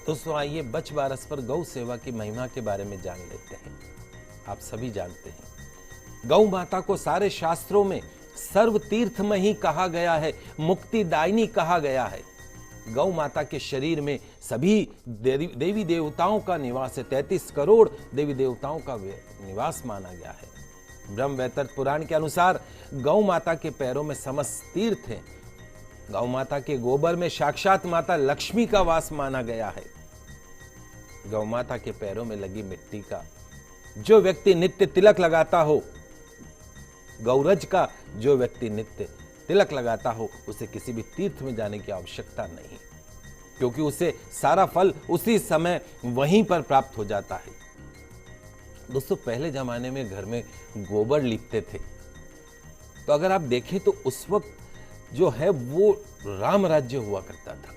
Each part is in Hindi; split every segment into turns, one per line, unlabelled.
दोस्तों आइए बच बारस पर गौ सेवा की महिमा के बारे में जान लेते हैं। आप सभी जानते हैं गौ माता को सारे शास्त्रों में सर्व तीर्थमयी कहा गया है, मुक्तिदायिनी कहा गया है। गौ माता के शरीर में सभी देवी देवताओं का निवास है। 33 करोड़ देवी देवताओं का निवास माना गया है। ब्रह्म वैवर्त पुराण के अनुसार गौ माता के पैरों में समस्त तीर्थ हैं। गौ माता के गोबर में साक्षात माता लक्ष्मी का वास माना गया है। गौ माता के पैरों में लगी मिट्टी का जो व्यक्ति नित्य तिलक लगाता हो, गौरज का जो व्यक्ति नित्य तिलक लगाता हो, उसे किसी भी तीर्थ में जाने की आवश्यकता नहीं, क्योंकि उसे सारा फल उसी समय वहीं पर प्राप्त हो जाता है। दोस्तों पहले जमाने में घर में गोबर लीपते थे, तो अगर आप देखें तो उस वक्त जो है वो राम राज्य हुआ करता था।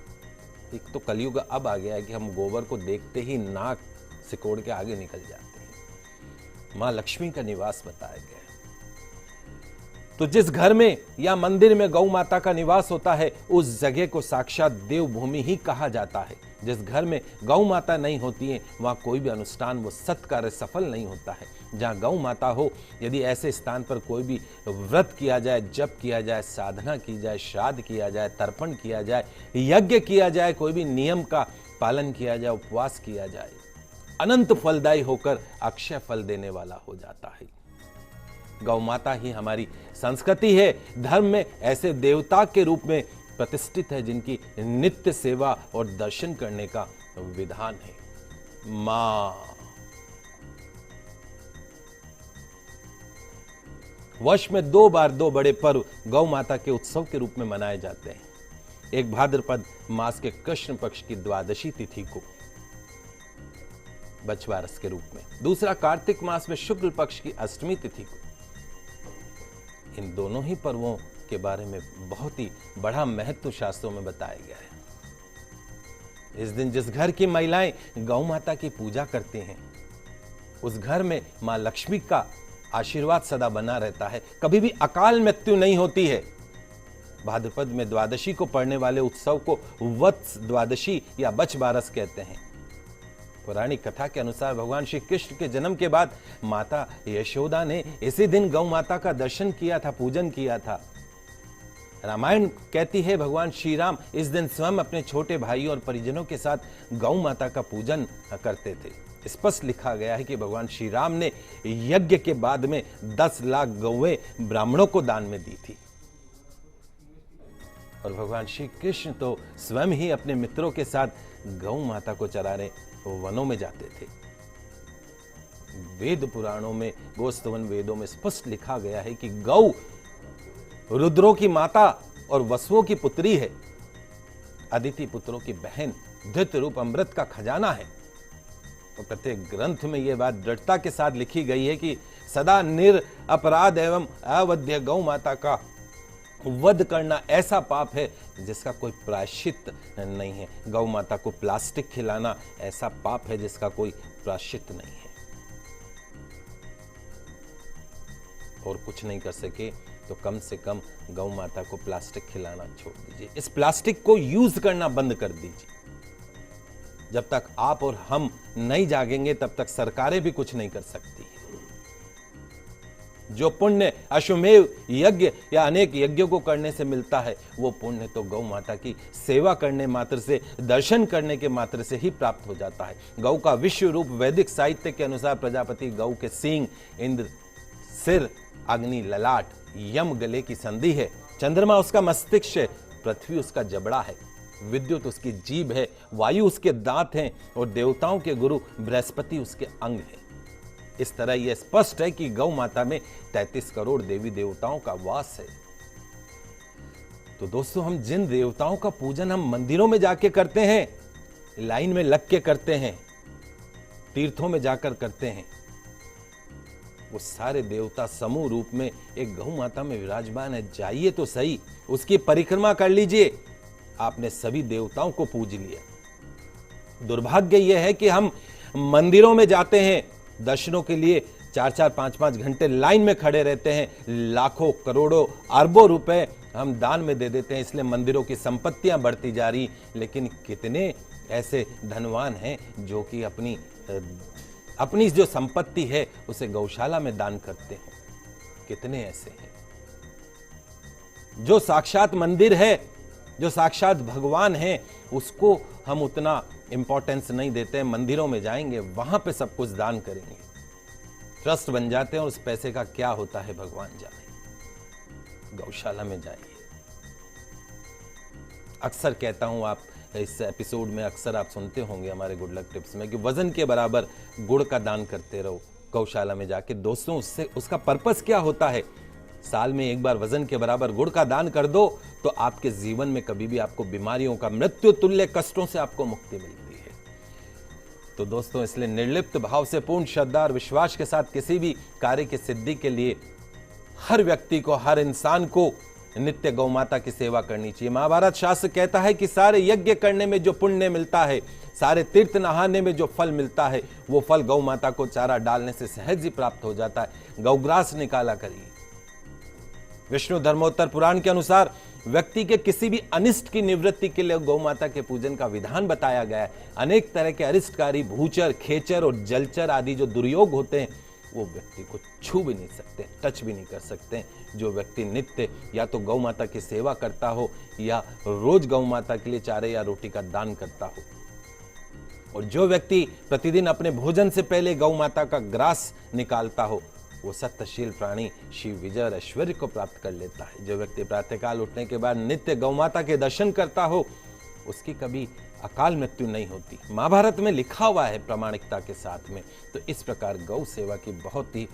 एक तो कलयुग अब आ गया है कि हम गोबर को देखते ही नाक सिकोड़ के आगे निकल जाते हैं। मां लक्ष्मी का निवास बताया गया है। तो जिस घर में या मंदिर में गौ माता का निवास होता है, उस जगह को साक्षात देवभूमि ही कहा जाता है। जिस घर में गौ माता नहीं होती है, वहां कोई भी अनुष्ठान वो सत्कार्य सफल नहीं होता है। जहां गौ माता हो, यदि ऐसे स्थान पर कोई भी व्रत किया जाए, जप किया जाए, साधना की जाए, श्राद्ध किया जाए, तर्पण किया जाए, यज्ञ किया जाए, कोई भी नियम का पालन किया जाए, उपवास किया जाए, अनंत फलदायी होकर अक्षय फल देने वाला हो जाता है। गौ माता ही हमारी संस्कृति है। धर्म में ऐसे देवता के रूप में प्रतिष्ठित है जिनकी नित्य सेवा और दर्शन करने का विधान है। मां वर्ष में 2 बार 2 बड़े पर्व गौ माता के उत्सव के रूप में मनाए जाते हैं। एक भाद्रपद मास के कृष्ण पक्ष की द्वादशी तिथि को बछवारस के रूप में, दूसरा कार्तिक मास में शुक्ल पक्ष की अष्टमी तिथि को। इन दोनों ही पर्वों के बारे में बहुत ही बड़ा महत्व शास्त्रों में बताया गया है। इस दिन जिस घर की महिलाएं गौ माता की पूजा करती हैं, उस घर में मां लक्ष्मी का आशीर्वाद सदा बना रहता है। कभी भी अकाल मृत्यु नहीं होती है। भाद्रपद में द्वादशी को पढ़ने वाले उत्सव को वत्स द्वादशी या बच बारस कहते हैं। पौराणिक कथा के अनुसार भगवान श्री कृष्ण के जन्म के बाद माता यशोदा ने इसी दिन गौ माता का दर्शन किया था, पूजन किया था। रामायण कहती है भगवान श्री राम इस दिन स्वयं अपने छोटे भाइयों और परिजनों के साथ गौ माता का पूजन करते थे। स्पष्ट लिखा गया है कि भगवान श्री राम ने यज्ञ के बाद में 10 लाख गौएं ब्राह्मणों को दान में दी थी। और भगवान श्री कृष्ण तो स्वयं ही अपने मित्रों के साथ गौ माता को चराने वनों में जाते थे। वेद पुराणों में, गोस्तवन वेदों में स्पष्ट लिखा गया है कि गौ रुद्रों की माता और वसुओं की पुत्री है, अदिति पुत्रों की बहन, धृत रूप अमृत का खजाना है। तो प्रत्येक ग्रंथ में यह बात दृढ़ता के साथ लिखी गई है कि सदा निरपराध एवं अवध्य गौ माता का वध करना ऐसा पाप है जिसका कोई प्रायश्चित नहीं है। गौ माता को प्लास्टिक खिलाना ऐसा पाप है जिसका कोई प्रायश्चित नहीं है। और कुछ नहीं कर सके तो कम से कम गौ माता को प्लास्टिक खिलाना छोड़ दीजिए। इस प्लास्टिक को यूज करना बंद कर दीजिए। जब तक आप और हम नहीं जागेंगे तब तक सरकारें भी कुछ नहीं कर सकती। जो पुण्य अश्वमेव यज्ञ या अनेक यज्ञों को करने से मिलता है, वो पुण्य तो गौ माता की सेवा करने मात्र से, दर्शन करने के मात्र से ही प्राप्त हो जाता है। गौ का विश्व रूप वैदिक साहित्य के अनुसार प्रजापति गौ के सींग, इंद्र सिर, अग्नि ललाट, यम गले की संधि है, चंद्रमा उसका मस्तिष्क है, पृथ्वी उसका जबड़ा है, विद्युत उसकी जीभ है, वायु उसके दांत हैं और देवताओं के गुरु बृहस्पति उसके अंग है। इस तरह यह स्पष्ट है कि गौ माता में 33 करोड़ देवी देवताओं का वास है। तो दोस्तों, हम जिन देवताओं का पूजन हम मंदिरों में जाके करते हैं, लाइन में लग के करते हैं, तीर्थों में जाकर करते हैं, वो सारे देवता समूह रूप में एक गौ माता में विराजमान है। जाइए तो सही, उसकी परिक्रमा कर लीजिए। आपने सभी देवताओं को पूज लिया। दुर्भाग्य यह है कि हम मंदिरों में जाते हैं, दर्शनों के लिए 4-4, 5-5 घंटे लाइन में खड़े रहते हैं, लाखों, करोड़ों, अरबों रुपए हम दान में दे देते हैं, इसलिए मंदिरों की संपत्तियां बढ़ती जा रही। लेकिन कितने ऐसे धनवान हैं जो कि अपनी जो संपत्ति है उसे गौशाला में दान करते हैं। कितने ऐसे हैं। जो साक्षात मंदिर है, जो साक्षात भगवान है, उसको हम उतना इंपॉर्टेंस नहीं देते हैं। मंदिरों में जाएंगे, वहां पे सब कुछ दान करेंगे, ट्रस्ट बन जाते हैं और उस पैसे का क्या होता है भगवान जाने। गौशाला में जाइए। अक्सर कहता हूं, आप इस एपिसोड में अक्सर आप सुनते होंगे हमारे गुड लक टिप्स में कि वजन के बराबर गुड़ का दान करते रहो गौशाला में जाके। दोस्तों, उससे उसका पर्पस क्या होता है? साल में एक बार वजन के बराबर गुड़ का दान कर दो तो आपके जीवन में कभी भी आपको बीमारियों का, मृत्यु तुल्य कष्टों से आपको मुक्ति मिलती है। तो दोस्तों, इसलिए निर्लिप्त भाव से, पूर्ण श्रद्धा और विश्वास के साथ किसी भी कार्य की सिद्धि के लिए हर व्यक्ति को, हर इंसान को नित्य गौ माता की सेवा करनी चाहिए। महाभारत शास्त्र कहता है कि सारे यज्ञ करने में जो पुण्य मिलता है, सारे तीर्थ नहाने में जो फल मिलता है, वो फल गौ माता को चारा डालने से सहज ही प्राप्त हो जाता है। गौग्रास निकाला करिए। विष्णु धर्मोत्तर पुराण के अनुसार व्यक्ति के किसी भी अनिष्ट की निवृत्ति के लिए गौ माता के पूजन का विधान बताया गया है। अनेक तरह के अरिष्टकारी, भूचर, खेचर और जलचर आदि जो दुर्योग होते हैं, वो व्यक्ति को छू भी नहीं सकते, टच भी नहीं कर सकते। जो व्यक्ति नित्य या तो गौ माता की सेवा करता हो या रोज गौ माता के लिए चारे या रोटी का दान करता हो, और जो व्यक्ति प्रतिदिन अपने भोजन से पहले गौ माता का ग्रास निकालता हो, वो सत्यशील प्राणी शिव विजय और ऐश्वर्य को प्राप्त कर लेता है। जो व्यक्ति प्रातःकाल उठने के बाद नित्य गौ माता के दर्शन करता हो, उसकी कभी अकाल मृत्यु नहीं होती। महाभारत में लिखा हुआ है प्रामाणिकता के साथ में। तो इस प्रकार गौ सेवा की बहुत ही